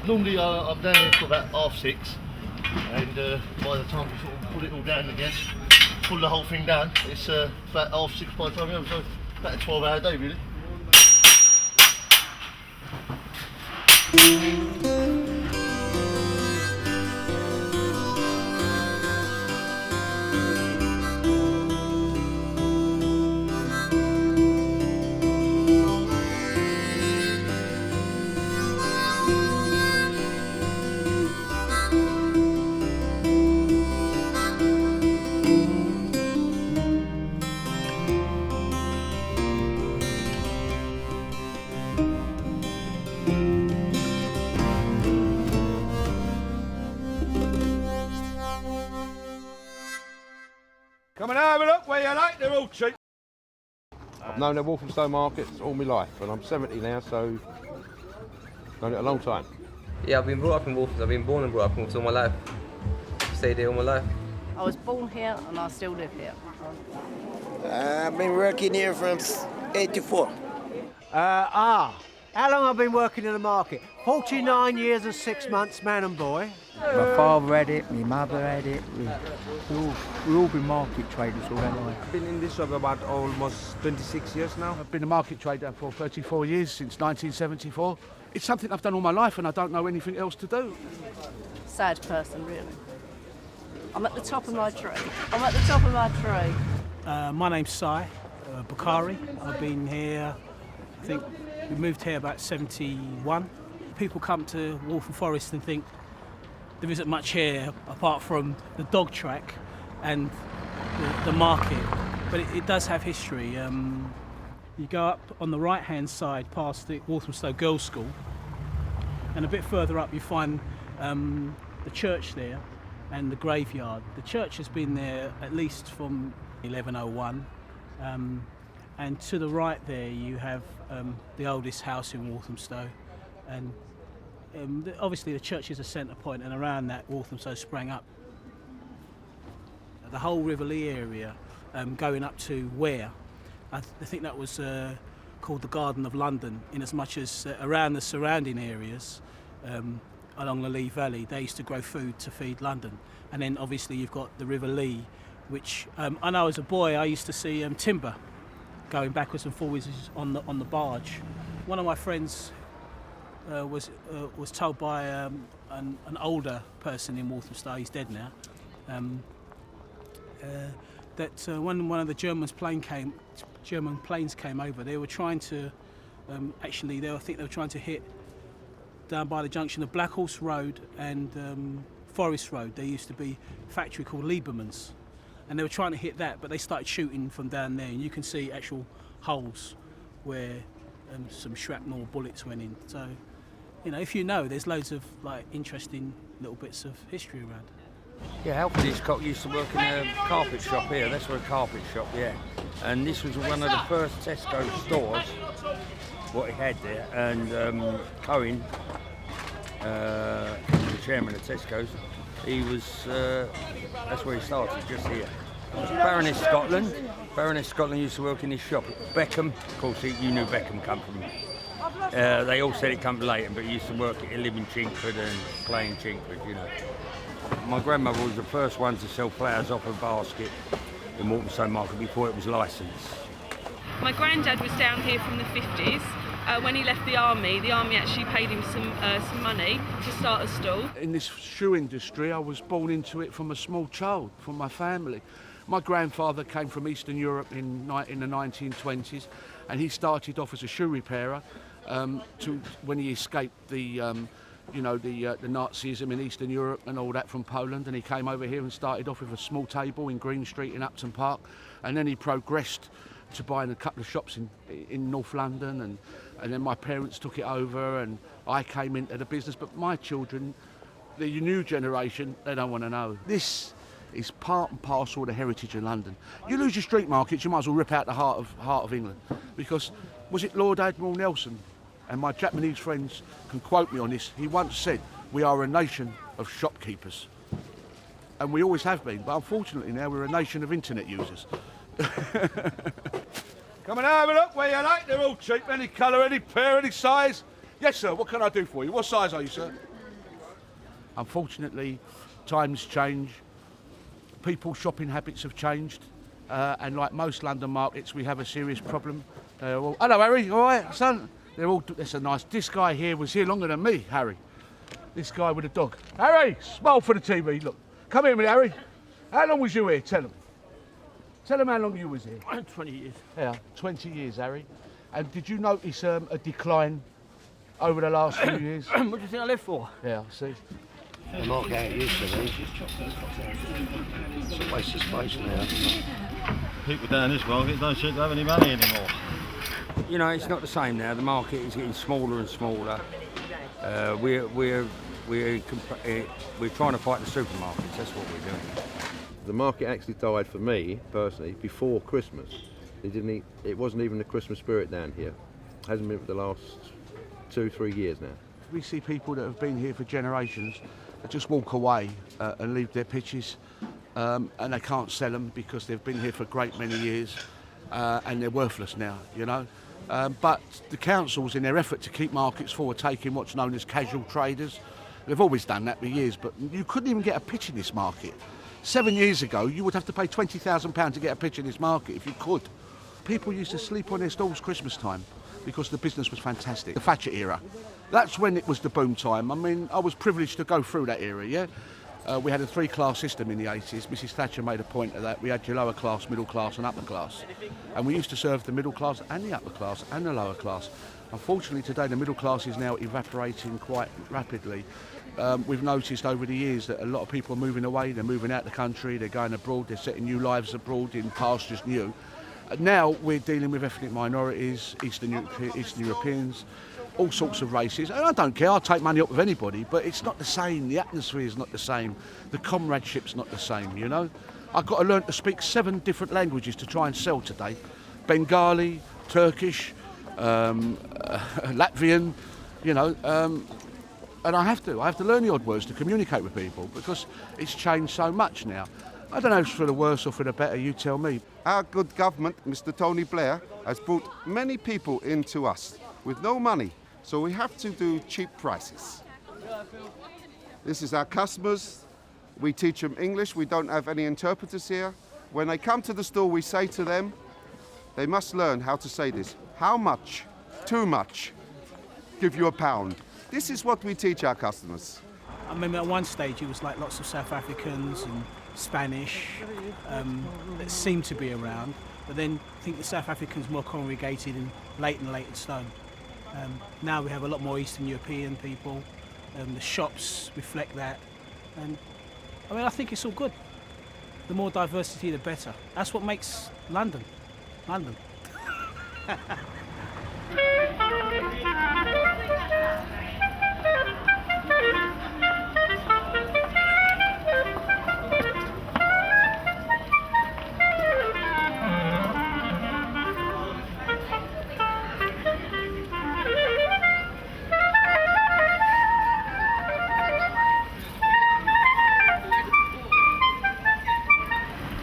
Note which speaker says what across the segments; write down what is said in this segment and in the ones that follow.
Speaker 1: Normally I'm down here for about 6:30, and by the time we sort of put it all down again, pull the whole thing down, it's about 6:30 by the time so about a 12-hour day really.
Speaker 2: Come and have a look where you like, they're all cheap.
Speaker 3: I've known the Walthamstow markets all my life, and I'm 70 now, so known it a long time.
Speaker 4: Yeah, I've been brought up in Walthamstow. I've been born and brought up in Walthamstow all my life. Stayed here all my life.
Speaker 5: I was born here and I still live here.
Speaker 6: I've been working here from 84.
Speaker 7: How long have I been working in the market? 49 years and 6 months, man and boy.
Speaker 8: My father had it, my mother had it. We've all been market traders all our life.
Speaker 9: I've been in this job about almost 26 years now.
Speaker 2: I've been a market trader for 34 years, since 1974. It's something I've done all my life and I don't know anything else to do.
Speaker 5: Sad person, really. I'm at the top of my tree. I'm at the top of my tree.
Speaker 10: My name's Sai Bukhari. I've been here, I think we moved here about 71. People come to Waltham Forest and think there isn't much here apart from the dog track and the market, but it does have history. You go up on the right hand side past the Walthamstow Girls' School, and a bit further up you find the church there and the graveyard. The church has been there at least from 1101, and to the right there you have the oldest house in Walthamstow, and obviously the church is a centre point, and around that Walthamstow sprang up. The whole River Lee area going up to Ware, I think that was called the Garden of London, in as much as around the surrounding areas along the Lee Valley they used to grow food to feed London. And then obviously you've got the River Lee, which I know as a boy I used to see timber going backwards and forwards on the barge. One of my friends was told by an older person in Walthamstow, he's dead now, that when one of the German planes came over, they were trying to I think they were trying to hit down by the junction of Black Horse Road and Forest Road. There used to be a factory called Lieberman's, and they were trying to hit that, but they started shooting from down there, and you can see actual holes where some shrapnel bullets went in. So, you know, if you know, there's loads of like interesting little bits of history around.
Speaker 9: Yeah, Alfred Hitchcock used to work in a carpet shop here. That's where a carpet shop, yeah. And this was one of the first Tesco stores, what he had there. And Cohen, the chairman of Tesco's, he was, that's where he started, just here. Baroness Scotland. Baroness Scotland used to work in this shop. Beckham, of course, you knew Beckham come from. They all said it come from Leighton, but he used to work at live in Chingford and play in Chingford, you know. My grandmother was the first one to sell flowers off a basket in Walthamstow Market before it was licensed.
Speaker 11: My granddad was down here from the 50s. When he left the army actually paid him some money to start a stall.
Speaker 2: In this shoe industry, I was born into it from a small child, from my family. My grandfather came from Eastern Europe in the 1920s, and he started off as a shoe repairer when he escaped the you know, the Nazism in Eastern Europe and all that from Poland, and he came over here and started off with a small table in Green Street in Upton Park, and then he progressed to buying a couple of shops in North London, and then my parents took it over and I came into the business. But my children, the new generation, they don't want to know. This is part and parcel of the heritage of London. You lose your street markets, you might as well rip out the heart of England, because was it Lord Admiral Nelson, and my Japanese friends can quote me on this, he once said, we are a nation of shopkeepers. And we always have been, but unfortunately now we're a nation of internet users. Come and have a look where you like, they're all cheap, any colour, any pair, any size. Yes sir, what can I do for you? What size are you, sir? Unfortunately, times change, people's shopping habits have changed, and like most London markets we have a serious problem. Hello Harry, all right son? That's a nice, this guy here was here longer than me, Harry. This guy with a dog. Harry, smile for the TV, look. Come here a minute, Harry. How long was you here? Tell him. Tell him how long you was here.
Speaker 9: 20 years.
Speaker 2: Yeah, 20 years, Harry. And did you notice a decline over the last few years?
Speaker 9: What do you think I live for?
Speaker 2: Yeah, see.
Speaker 12: The market ain't used to these. It's a waste of space now.
Speaker 13: People down this market don't seem to have any money anymore.
Speaker 9: You know, it's not the same now. The market is getting smaller and smaller. We're trying to fight the supermarkets. That's what we're doing.
Speaker 3: The market actually died for me personally before Christmas. It wasn't even the Christmas spirit down here. It hasn't been for the last 2-3 years now.
Speaker 2: We see people that have been here for generations that just walk away and leave their pitches, and they can't sell them because they've been here for a great many years, and they're worthless now, you know. But the councils, in their effort to keep markets full, are taking what's known as casual traders. They've always done that for years, but you couldn't even get a pitch in this market. 7 years ago, you would have to pay £20,000 to get a pitch in this market if you could. People used to sleep on their stalls Christmas time because the business was fantastic. The Thatcher era. That's when it was the boom time. I mean, I was privileged to go through that era, yeah? We had a 3-class system in the 80s. Mrs. Thatcher made a point of that. We had your lower class, middle class and upper class. And we used to serve the middle class and the upper class and the lower class. Unfortunately today the middle class is now evaporating quite rapidly. We've noticed over the years that a lot of people are moving away, they're moving out the country, they're going abroad, they're setting new lives abroad in pastures new. Now we're dealing with ethnic minorities, Eastern Europeans, all sorts of races. And I don't care, I'll take money up with anybody, but it's not the same, the atmosphere is not the same, the comradeship's not the same, you know. I've got to learn to speak 7 different languages to try and sell today. Bengali, Turkish, Latvian, you know, and I have to learn the odd words to communicate with people because it's changed so much now. I don't know if it's for the worse or for the better, you tell me.
Speaker 14: Our good government, Mr. Tony Blair, has brought many people into us with no money, so we have to do cheap prices. This is our customers. We teach them English. We don't have any interpreters here. When they come to the store, we say to them, they must learn how to say this. How much? Too much. Give you £1. This is what we teach our customers.
Speaker 10: I remember at one stage it was like lots of South Africans and Spanish that seemed to be around, but then I think the South Africans more congregated in Leytonstone. Now we have a lot more Eastern European people. The shops reflect that, and I mean I think it's all good. The more diversity, the better. That's what makes London, London.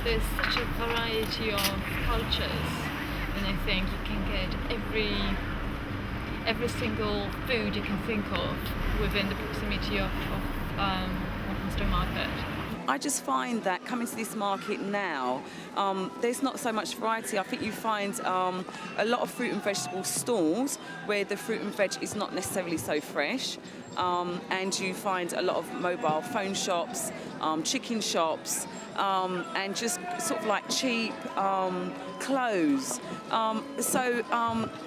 Speaker 15: There's such a variety of cultures, and I think you can get every single food you can think of within the proximity of Walthamstow Market.
Speaker 16: I just find that coming to this market now, there's not so much variety. I think you find a lot of fruit and vegetable stalls where the fruit and veg is not necessarily so fresh, and you find a lot of mobile phone shops, chicken shops, and just sort of like cheap clothes. So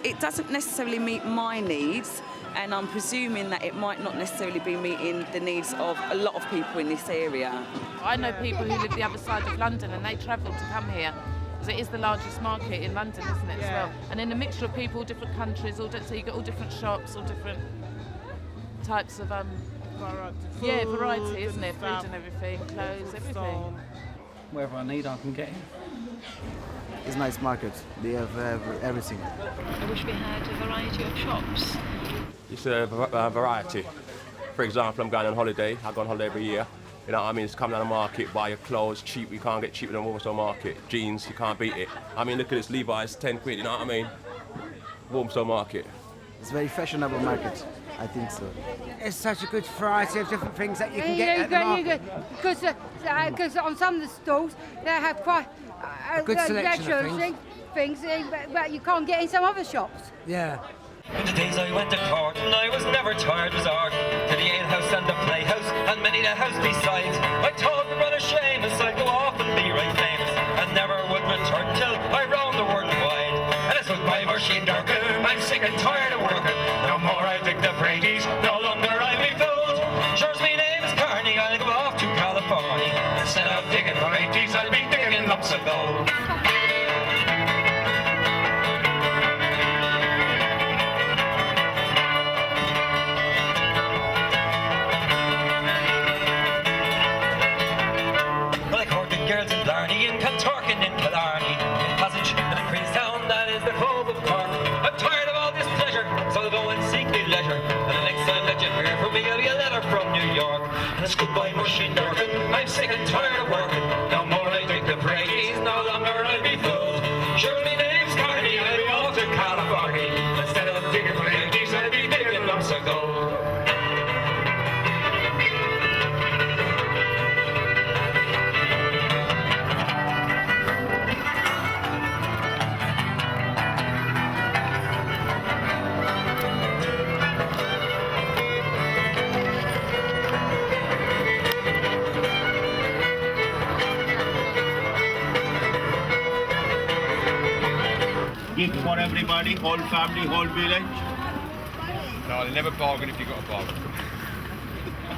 Speaker 16: it doesn't necessarily meet my needs, and I'm presuming that it might not necessarily be meeting the needs of a lot of people in this area.
Speaker 17: I know people who live the other side of London and they travel to come here because it is the largest market in London, isn't it, as well? And then a mixture of people, different countries, so you get all different shops, all different types of variety, isn't it? Food and everything, clothes, everything.
Speaker 18: Wherever I need, I can get it.
Speaker 19: It's a nice market. They have everything.
Speaker 20: I wish we had a variety of shops.
Speaker 21: It's a variety. For example, I'm going on holiday. I go on holiday every year. You know what I mean? It's come down the market, buy your clothes cheap. You can't get cheaper than Walthamstow market. Jeans, you can't beat it. I mean, look at this Levi's, 10 quid. You know what I mean? Walthamstow market.
Speaker 19: It's a very fashionable market. I think so.
Speaker 7: It's such a good variety of different things that you can get at the market.
Speaker 22: Because on some of the stalls they have quite
Speaker 7: a good selection of
Speaker 22: things that you can't get in some other shops.
Speaker 7: Yeah.
Speaker 23: In the days I went to court and I was never tired resort to the alehouse and the playhouse and many the house besides. I told my brother Seamus I'd go off and be right famous and never would return till I roamed the world wide. And it's with my machine darker, I'm sick and tired of working. No more I dig the Premieried, no longer I'll be fooled. Sure's my name is Carney, I'll go off to California. Instead of digging Premieried, I'll be digging in lumps of gold. Girls in Blarney, in Contorkin, in Killarney, in Passage, and in Queenstown, that is the home of Cork. I'm tired of all this pleasure, so I'll go and seek me leisure. And the next time that you hear from me, I'll be a letter from New York. And it's goodbye, machine darkin', I'm sick and tired of working. No more I dig the Premieried, no longer I'll be fooled. Sure, my name's Carney, I'll be off to California. Instead of digging Premieried, I'll be digging lumps of gold.
Speaker 24: Gift for everybody, whole family, whole village.
Speaker 25: No, they never bargain if you've got a bargain. Is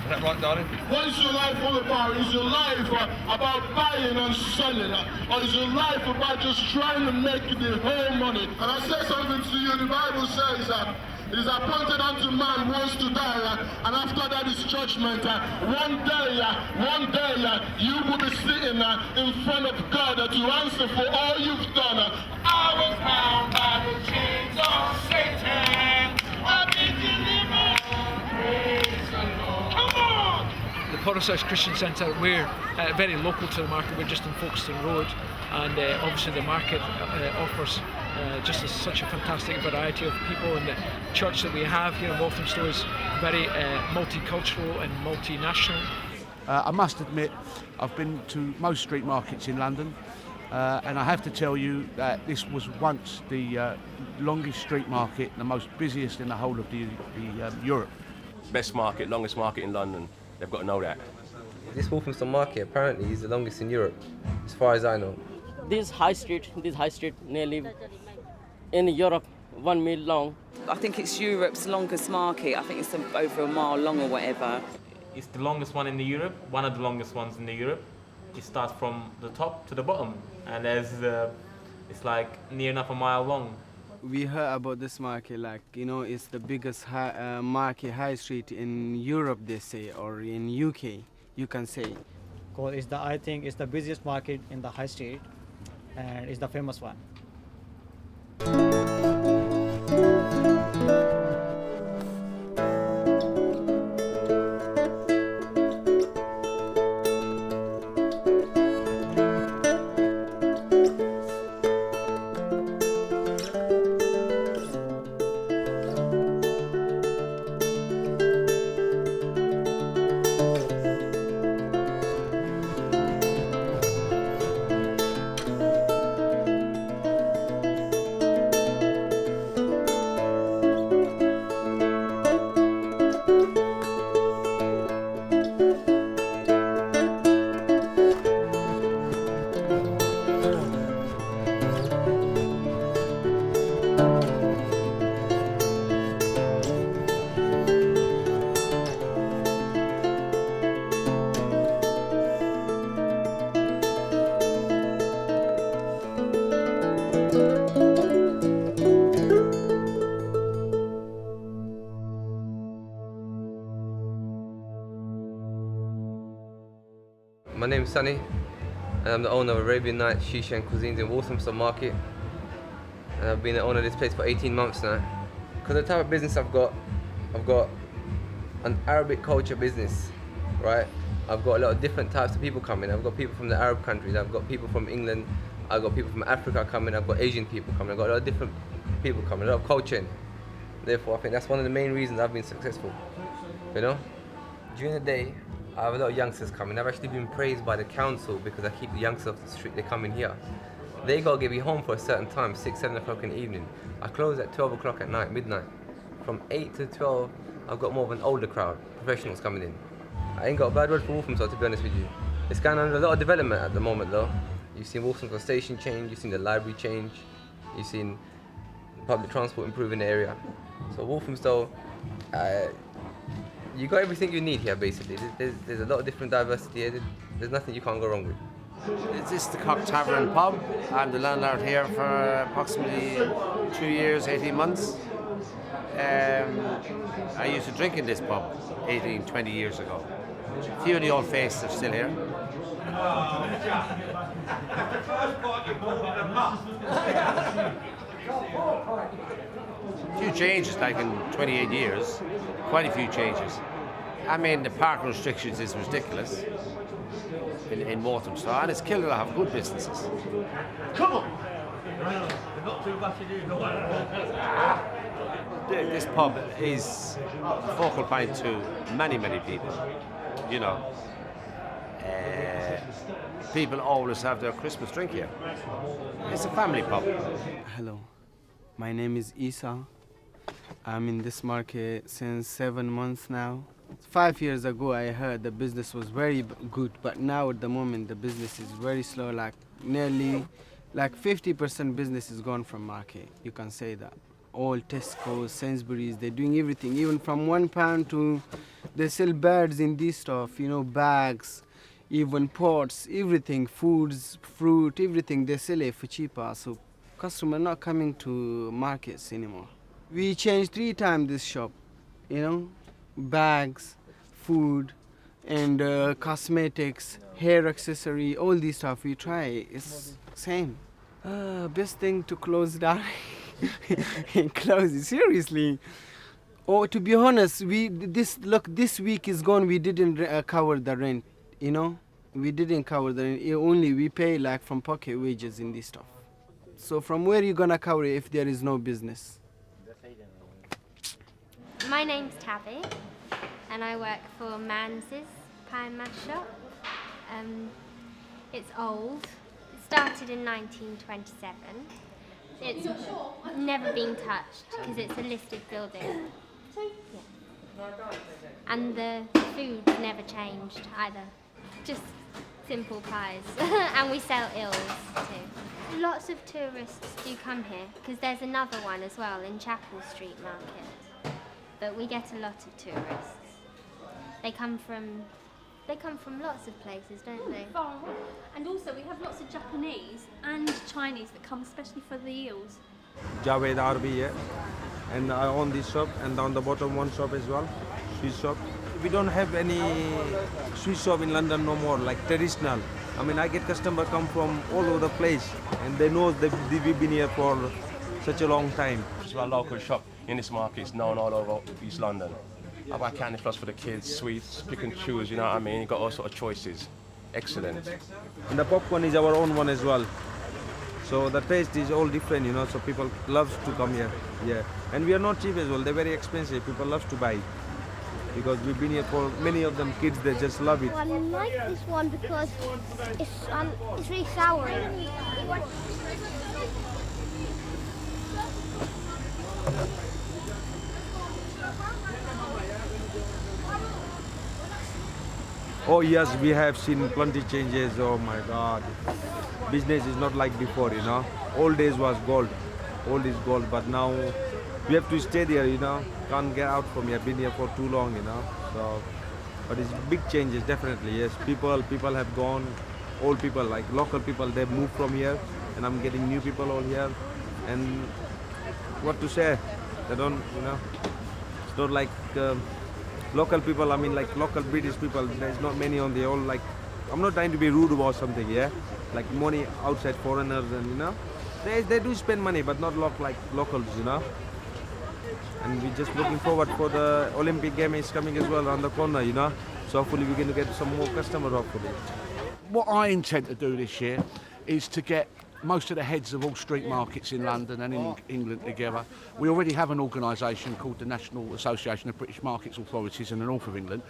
Speaker 25: that right, darling?
Speaker 26: What is your life all about? Is your life about buying and selling? Or is your life about just trying to make the whole money? And I say something to you, the Bible says that it is appointed unto man once to die, and after that is judgment. One day, you will be sitting in front of God to answer for all you've done. I was bound by the chains of Satan. I've been delivered. Praise the Lord. Come on!
Speaker 27: The Portishead Christian Centre, we're very local to the market. We're just on Folkestone Road, and obviously the market offers just such a fantastic variety of people, and the church that we have here in Walthamstow is very multicultural and multinational.
Speaker 2: I must admit, I've been to most street markets in London, and I have to tell you that this was once the longest street market, the most busiest in the whole of the Europe.
Speaker 21: Best market, longest market in London. They've got to know that.
Speaker 4: This Walthamstow market apparently is the longest in Europe, as far as I know.
Speaker 28: This high street nearly in Europe 1 mile long.
Speaker 16: I think it's Europe's longest market. I think it's over a mile long or whatever.
Speaker 29: It's the longest one in the Europe, one of the longest ones in the Europe. It starts from the top to the bottom, and it's like near enough a mile long.
Speaker 30: We heard about this market, it's the biggest market high street in Europe, they say, or in UK, you can say.
Speaker 31: I think it's the busiest market in the high street, and it's the famous one.
Speaker 4: Sunny, and I'm the owner of Arabian Night Shisha and Cuisines in Walthamstow Market. And I've been the owner of this place for 18 months now. Because the type of business I've got an Arabic culture business, right? I've got a lot of different types of people coming. I've got people from the Arab countries, I've got people from England, I've got people from Africa coming, I've got Asian people coming, I've got a lot of different people coming, a lot of culture in. Therefore, I think that's one of the main reasons I've been successful, you know? During the day, I have a lot of youngsters coming. I've actually been praised by the council because I keep the youngsters off the street, they come in here. They gotta get me home for a certain time, 6, 7 o'clock in the evening. I close at 12 o'clock at night, midnight. From 8 to 12, I've got more of an older crowd, professionals coming in. I ain't got a bad word for Walthamstow, to be honest with you. It's going under a lot of development at the moment though. You've seen Walthamstow station change, you've seen the library change, you've seen public transport improve in the area. So Walthamstow, you got everything you need here basically. There's a lot of different diversity here. There's nothing you can't go wrong with.
Speaker 1: This is the Cock Tavern pub. I'm the landlord here for approximately 2 years, 18 months. I used to drink in this pub 18, 20 years ago. A few of the old faces are still here. A few changes, like in 28 years, quite a few changes. I mean, the parking restrictions is ridiculous in Walthamstow, and it's killed a lot of good businesses.
Speaker 23: Come on! Not too much to do.
Speaker 1: This pub is a focal point to many, many people, you know. People always have their Christmas drink here. It's a family pub.
Speaker 30: Hello, my name is Isa. I'm in this market since 7 months now. 5 years ago I heard the business was very good, but now at the moment the business is very slow, like nearly 50% business is gone from market, you can say that. All Tesco, Sainsbury's, they're doing everything, even from £1 to, they sell birds in this stuff, you know, bags, even pots, everything, foods, fruit, everything, they sell it for cheaper, so customers not coming to markets anymore. We changed 3 times this shop, you know, bags, food, and cosmetics, hair accessory, all these stuff we try, it's same. Best thing to close down. Close it, seriously. Oh, to be honest, this week is gone, we didn't cover the rent, you know? We didn't cover the rent, only we pay like from pocket wages in this stuff. So from where you gonna cover it if there is no business?
Speaker 3: My name's Tabby, and I work for Mans's Pie and Mash Shop. It's old. It started in 1927. It's never been touched because it's a listed building. Yeah. And the food's never changed either. Just simple pies. And we sell ills too. Lots of tourists do come here because there's another one as well in Chapel Street Market. But we get a lot of tourists. They come from lots of places, don't they?
Speaker 5: And also we have lots of Japanese and Chinese that come especially for the eels.
Speaker 6: Javed Arbi here, and I own this shop, and on the bottom one shop as well, Swiss shop. We don't have any Swiss shop in London no more, like traditional. I mean, I get customers come from all over the place, and they know that we've been here for such a long time.
Speaker 21: It's my local shop in this market. It's known all over East London. I buy candy floss for the kids, sweets, pick and choose, you know what I mean? You got all sort of choices. Excellent.
Speaker 6: And the popcorn is our own one as well. So the taste is all different, you know, so people love to come here. Yeah. And we are not cheap as well, they're very expensive. People love to buy because we've been here for many of them kids, they just love it.
Speaker 5: I like this one because it's really soury.
Speaker 6: Oh yes, we have seen plenty changes. Oh my God, business is not like before, you know. Old days was gold, old is gold, but now we have to stay there, you know. Can't get out from here. Been here for too long, you know. So, but it's big changes, definitely. Yes, people have gone. Old people, like local people, they moved from here, and I'm getting new people all here. And what to say? They don't, you know. It's not like. Local people, I mean like local British people, there's not many on, they all like I'm not trying to be rude about something, yeah? Like money outside foreigners and, you know? They do spend money, but not like locals, you know? And we're just looking forward for the Olympic Games coming as well around the corner, you know? So hopefully we're going to get some more customers, hopefully.
Speaker 2: What I intend to do this year is to get most of the heads of all street markets in London and in England together. We already have an organisation called the National Association of British Markets Authorities in the north of England,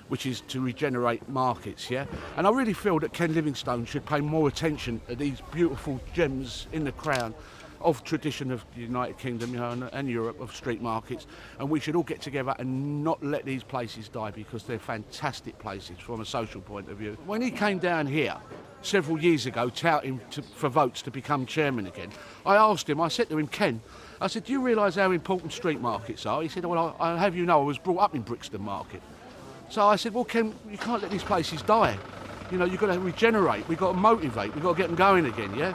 Speaker 2: which is to regenerate markets, yeah? And I really feel that Ken Livingstone should pay more attention to these beautiful gems in the crown of tradition of the United Kingdom, you know, and Europe, of street markets, and we should all get together and not let these places die, because they're fantastic places from a social point of view. When he came down here several years ago touting for votes to become chairman again, I asked him, I said to him, Ken, I said, do you realise how important street markets are? He said, well, I have you know, I was brought up in Brixton Market. So I said, well, Ken, you can't let these places die. You know, you've got to regenerate, we've got to motivate, we've got to get them going again, yeah?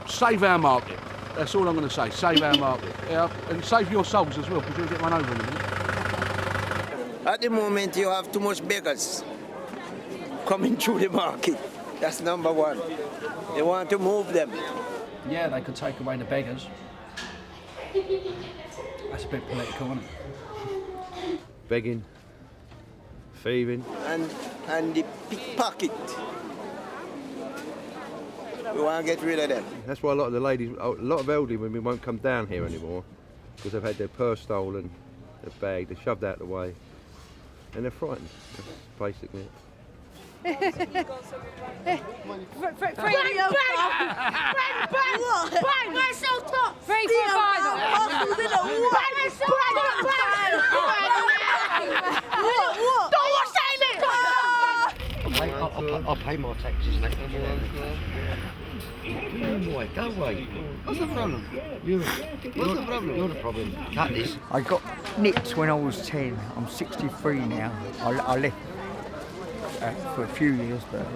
Speaker 2: Save our market. That's all I'm going to say. Save our market. Yeah? And save your souls as well, because you'll get run over in a minute.
Speaker 8: At the moment, you have too much beggars coming through the market. That's number one. They want to move them.
Speaker 9: Yeah, they could take away the beggars. That's a bit political, isn't it?
Speaker 6: Begging, thieving.
Speaker 8: And the pickpocket. We want to get rid of them.
Speaker 6: That's why a lot of the ladies, a lot of elderly women won't come down here anymore, because they've had their purse stolen, their bag, they're shoved out of the way, and they're frightened. That's basically it.
Speaker 10: I'll pay more taxes next year. Go away. What's the problem? What's the problem? You're the problem. That is.
Speaker 11: I got nicked when I was 10. I'm 63 now. I left for a few years, but...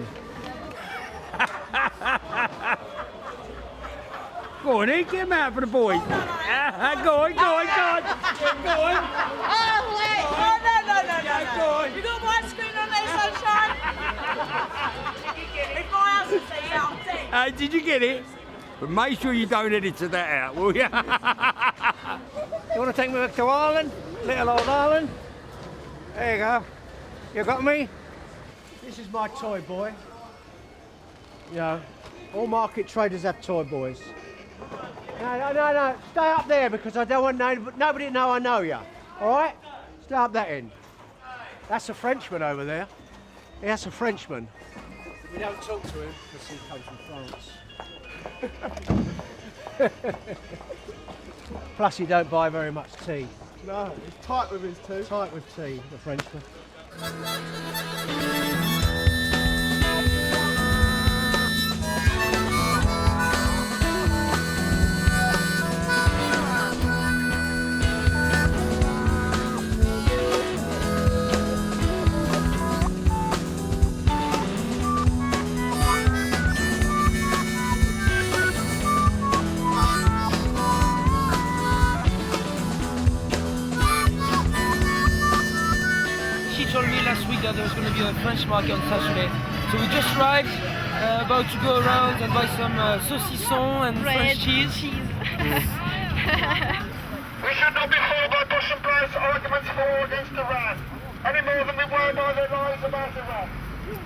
Speaker 12: Go on, get him out for the boys. Go on. Go on.
Speaker 13: Oh, wait. Oh, no.
Speaker 12: Go on.
Speaker 13: You got my screen on there, sunshine? If my house is there, I'm dead.
Speaker 12: Did you get it? But make sure you don't edit that out, will you?
Speaker 7: You want to take me back to Ireland? Little old Ireland? There you go. You got me? This is my toy boy. You know, all market traders have toy boys. No. Stay up there, because I don't want nobody to know I know you. All right? Stay up that end. That's a Frenchman over there. Yeah, that's a Frenchman. We don't talk to him because he comes from France. Plus, he don't buy very much tea.
Speaker 14: No, he's tight with his tea.
Speaker 7: Tight with tea, the Frenchman.
Speaker 15: Told me last week that there was going to be a French market on Saturday. So we just arrived, about to go around and buy some saucisson and French cheese.
Speaker 13: We
Speaker 26: should not be fooled by Bush and Blair's arguments for or against Iran, any more than we were by their lies about Iran.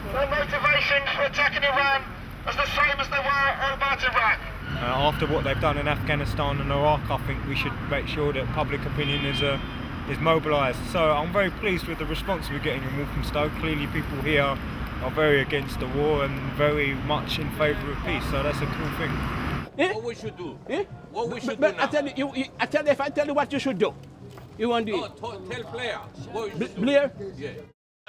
Speaker 26: Their motivations for attacking Iran is the same as they were about Iraq.
Speaker 6: After what they've done in Afghanistan and Iraq, I think we should make sure that public opinion is mobilised. So I'm very pleased with the response we're getting in Walthamstow. Clearly people here are very against the war and very much in favour of peace, so that's a cool thing.
Speaker 10: What we should do? What we should
Speaker 17: but
Speaker 10: do now?
Speaker 17: If I tell you what you should do, you won't do it.
Speaker 10: Tell Blair. What we should do.
Speaker 17: Blair?
Speaker 10: Yeah.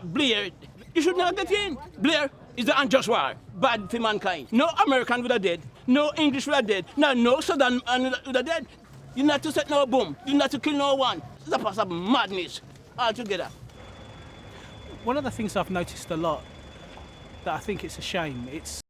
Speaker 17: Blair, you should never get in. Blair is the unjust war, bad for mankind. No American would have dead, no English would have dead, no Southern would have dead. You're not to set no boom, you're not to kill no one. It's a pass of madness altogether.
Speaker 18: One of the things I've noticed a lot that I think it's a shame, it's